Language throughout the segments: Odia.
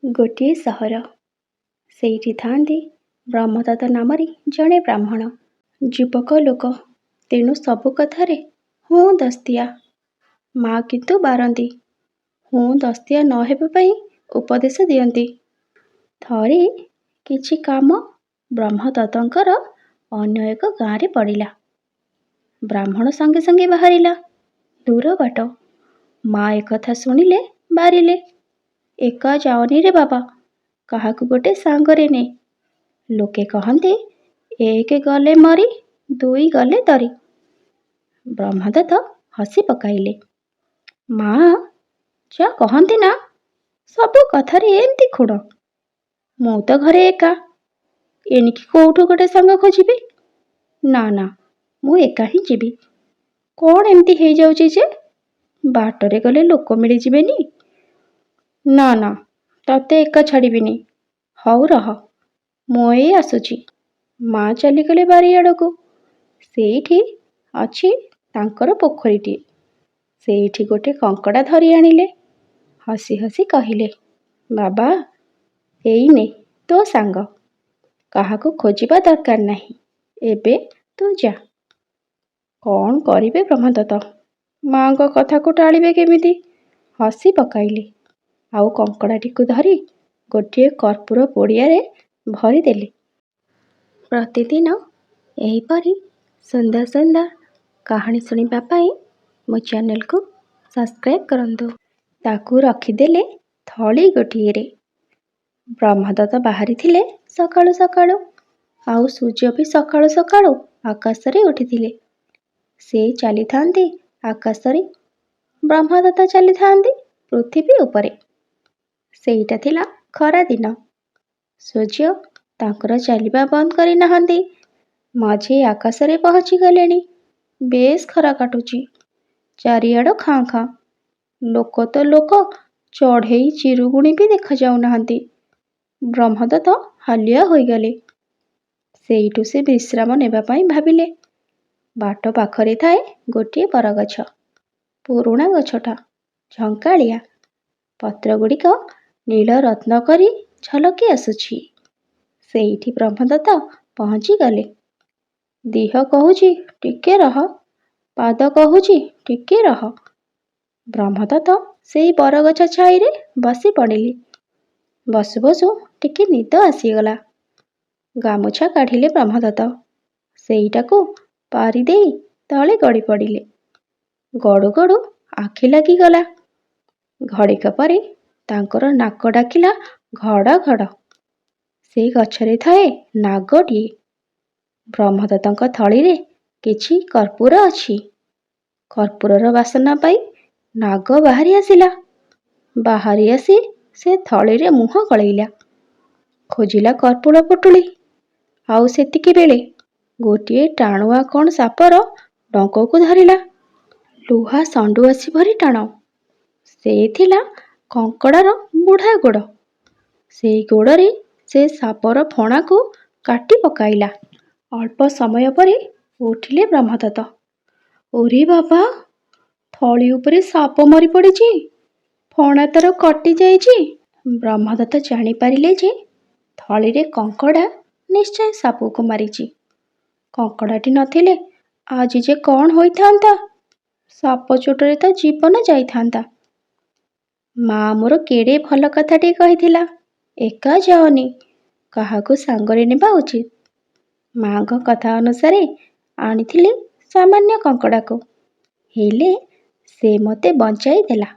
ଗୋଟିଏ ସହର। ସେଇଠି ଥାଆନ୍ତି ବ୍ରହ୍ମଦତ୍ତ ନାମରେ ଜଣେ ବ୍ରାହ୍ମଣ। ଯୁବକ ଲୋକ, ତେଣୁ ସବୁ କଥାରେ ହୁଁ ଦସ୍ତିଆ। ମା କିନ୍ତୁ ବାରନ୍ତି, ହୁଁ ଦସ୍ତିଆ ନ ହେବା ପାଇଁ ଉପଦେଶ ଦିଅନ୍ତି। ଥରେ କିଛି କାମ ବ୍ରହ୍ମଦତ୍ତଙ୍କର ଅନ୍ୟ ଏକ ଗାଁରେ ପଡ଼ିଲା। ବ୍ରାହ୍ମଣ ସଙ୍ଗେ ସଙ୍ଗେ ବାହାରିଲା। ଦୂର ବାଟ। ମା ଏକଥା ଶୁଣିଲେ ବାରିଲେ, ଏକା ଯାଅନି ରେ ବାବା, କାହାକୁ ଗୋଟେ ସାଙ୍ଗରେ ନେ। ଲୋକେ କହନ୍ତି, ଏକ ଗଲେ ମରି, ଦୁଇ ଗଲେ ତରି। ବ୍ରହ୍ମଦତ୍ତ ହସି ପକାଇଲେ। ମା ଯା କହନ୍ତି ନା, ସବୁ କଥାରେ ଏମିତି ଖୁଣ। ମୁଁ ତ ଘରେ ଏକା, ଏଣିକି କୋଉଠୁ ଗୋଟେ ସାଙ୍ଗ ଖୋଜିବି? ନା ନା, ମୁଁ ଏକା ହିଁ ଯିବି। କ'ଣ ଏମିତି ହେଇଯାଉଛି ଯେ? ବାଟରେ ଗଲେ ଲୋକ ମିଳିଯିବେନି? ନା ନା, ତତେ ଏକା ଛାଡ଼ିବିନି। ହଉ ରହ, ମୁଁ ଏଇ ଆସୁଛି। ମା ଚାଲିଗଲେ ବାରିଆଡ଼କୁ। ସେଇଠି ଅଛି ତାଙ୍କର ପୋଖରୀଟିଏ। ସେଇଠି ଗୋଟେ କଙ୍କଡ଼ା ଧରି ଆଣିଲେ। ହସି ହସି କହିଲେ, ବାବା, ଏଇ ନେ ତୋ ସାଙ୍ଗ। କାହାକୁ ଖୋଜିବା ଦରକାର ନାହିଁ। ଏବେ ତୁ ଯା। କ'ଣ କରିବେ ବ୍ରହ୍ମଦତ୍ତ? ମାଙ୍କ କଥାକୁ ଟାଳିବେ କେମିତି? ହସି ପକାଇଲେ। ଆଉ କଙ୍କଡ଼ାଟିକୁ ଧରି ଗୋଟିଏ କର୍ପୂର ପୋଡ଼ିଆରେ ଭରିଦେଲେ। ପ୍ରତିଦିନ ଏହିପରି ସୁନ୍ଦର ସୁନ୍ଦର କାହାଣୀ ଶୁଣିବା ପାଇଁ ମୋ ଚ୍ୟାନେଲକୁ ସବସ୍କ୍ରାଇବ୍ କରନ୍ତୁ। ତାକୁ ରଖିଦେଲେ ଥଳି ଗୋଟିଏରେ। ବ୍ରହ୍ମଦତ୍ତ ବାହାରିଥିଲେ ସକାଳୁ ସକାଳୁ, ଆଉ ସୂର୍ଯ୍ୟ ବି ସକାଳୁ ସକାଳୁ ଆକାଶରେ ଉଠିଥିଲେ। ସେ ଚାଲିଥାନ୍ତି ଆକାଶରେ, ବ୍ରହ୍ମଦତ୍ତ ଚାଲିଥାନ୍ତି ପୃଥିବୀ ଉପରେ। ସେଇଟା ଥିଲା ଖରା ଦିନ। ସୂର୍ଯ୍ୟ ତାଙ୍କର ଚାଲିବା ବନ୍ଦ କରିନାହାନ୍ତି। ମଝି ଆକାଶରେ ପହଞ୍ଚି ଗଲେଣି। ବେଶ ଖରା କାଟୁଛି। ଚାରିଆଡ଼ ଖାଁ ଖାଁ। ଲୋକ ତ ଲୋକ, ଚଢ଼େଇ ଚିରୁଗୁଣି ବି ଦେଖାଯାଉନାହାନ୍ତି। ବ୍ରହ୍ମଦତ୍ତ ହାଲିଆ ହୋଇଗଲେ। ସେଇଠୁ ସେ ବିଶ୍ରାମ ନେବା ପାଇଁ ଭାବିଲେ। ବାଟ ପାଖରେ ଥାଏ ଗୋଟିଏ ବରଗଛ। ପୁରୁଣା ଗଛଟା, ଝଙ୍କାଳିଆ। ପତ୍ରଗୁଡ଼ିକ ନୀଳ ରତ୍ନ କରି ଝଲକି ଆସୁଛି। ସେଇଠି ବ୍ରହ୍ମଦତ୍ତ ପହଞ୍ଚିଗଲେ। ଦିହ କହୁଛି ଟିକେ ରହ, ପାଦ କହୁଛି ଟିକେ ରହ। ବ୍ରହ୍ମଦତ୍ତ ସେଇ ବରଗଛ ଛାଇରେ ବସି ପଡ଼ିଲେ। ବସୁ ବସୁ ଟିକେ ନିଦ ଆସିଗଲା। ଗାମୁଛା କାଢ଼ିଲେ ବ୍ରହ୍ମଦତ୍ତ। ସେଇଟାକୁ ପାରିଦେଇ ତଳେ ଗଡ଼ି ପଡ଼ିଲେ। ଗଡ଼ୁ ଗଡ଼ୁ ଆଖି ଲାଗିଗଲା। ଘଡ଼ିକ ପରେ ତାଙ୍କର ନାକ ଡାକିଲା ଘଡ଼ ଘଡ଼। ସେଇ ଗଛରେ ଥାଏ ନାଗଟିଏ। ବ୍ରହ୍ମଦତ୍ତଙ୍କ ଥଳିରେ କିଛି କର୍ପୂର ଅଛି। କର୍ପୂରର ବାସନା ପାଇ ନାଗ ବାହାରି ଆସିଲା। ବାହାରି ଆସି ସେ ଥଳିରେ ମୁହଁ ଗଳେଇଲା। ଖୋଜିଲା କର୍ପୂର ପୁଟୁଳି। ଆଉ ସେତିକି ବେଳେ ଗୋଟିଏ ଟାଣୁଆ କ'ଣ ସାପର ଡଙ୍କକୁ ଧରିଲା। ଲୁହା ଷଣ୍ଢୁଆସି ଭରି ଟାଣ। ସେ ଥିଲା କଙ୍କଡ଼ାର ବୁଢ଼ା ଗୋଡ଼। ସେଇ ଗୋଡ଼ରେ ସେ ସାପର ଫଣାକୁ କାଟି ପକାଇଲା। ଅଳ୍ପ ସମୟ ପରେ ଉଠିଲେ ବ୍ରହ୍ମଦତ୍ତ। ଓରେ ବାବା, ଥଳି ଉପରେ ସାପ ମରି ପଡ଼ିଛି। ଫଣା ତାର କଟି ଯାଇଛି। ବ୍ରହ୍ମଦତ୍ତ ଜାଣିପାରିଲେ ଯେ ଥଳିରେ କଙ୍କଡ଼ା ନିଶ୍ଚୟ ସାପକୁ ମାରିଛି। କଙ୍କଡ଼ାଟି ନଥିଲେ ଆଜି ଯେ କ'ଣ ହୋଇଥାନ୍ତା? ସାପ ଚୋଟରେ ତ ଜୀବନ ଯାଇଥାନ୍ତା। ମା ମୋର କେଡ଼େ ଭଲ କଥାଟିଏ କହିଥିଲା, ଏକା ଯାଅନି, କାହାକୁ ସାଙ୍ଗରେ ନେବା ଉଚିତ। ମାଙ୍କ କଥା ଅନୁସାରେ ଆଣିଥିଲି ସାମାନ୍ୟ କଙ୍କଡ଼ାକୁ, ହେଲେ ସେ ମୋତେ ବଞ୍ଚାଇ ଦେଲା।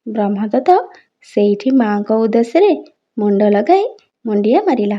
ବ୍ରହ୍ମଦତ୍ତ ସେଇଠି ମାଙ୍କ ଉଦ୍ଦେଶ୍ୟରେ ମୁଣ୍ଡ ଲଗାଇ ମୁଣ୍ଡିଆ ମାରିଲା।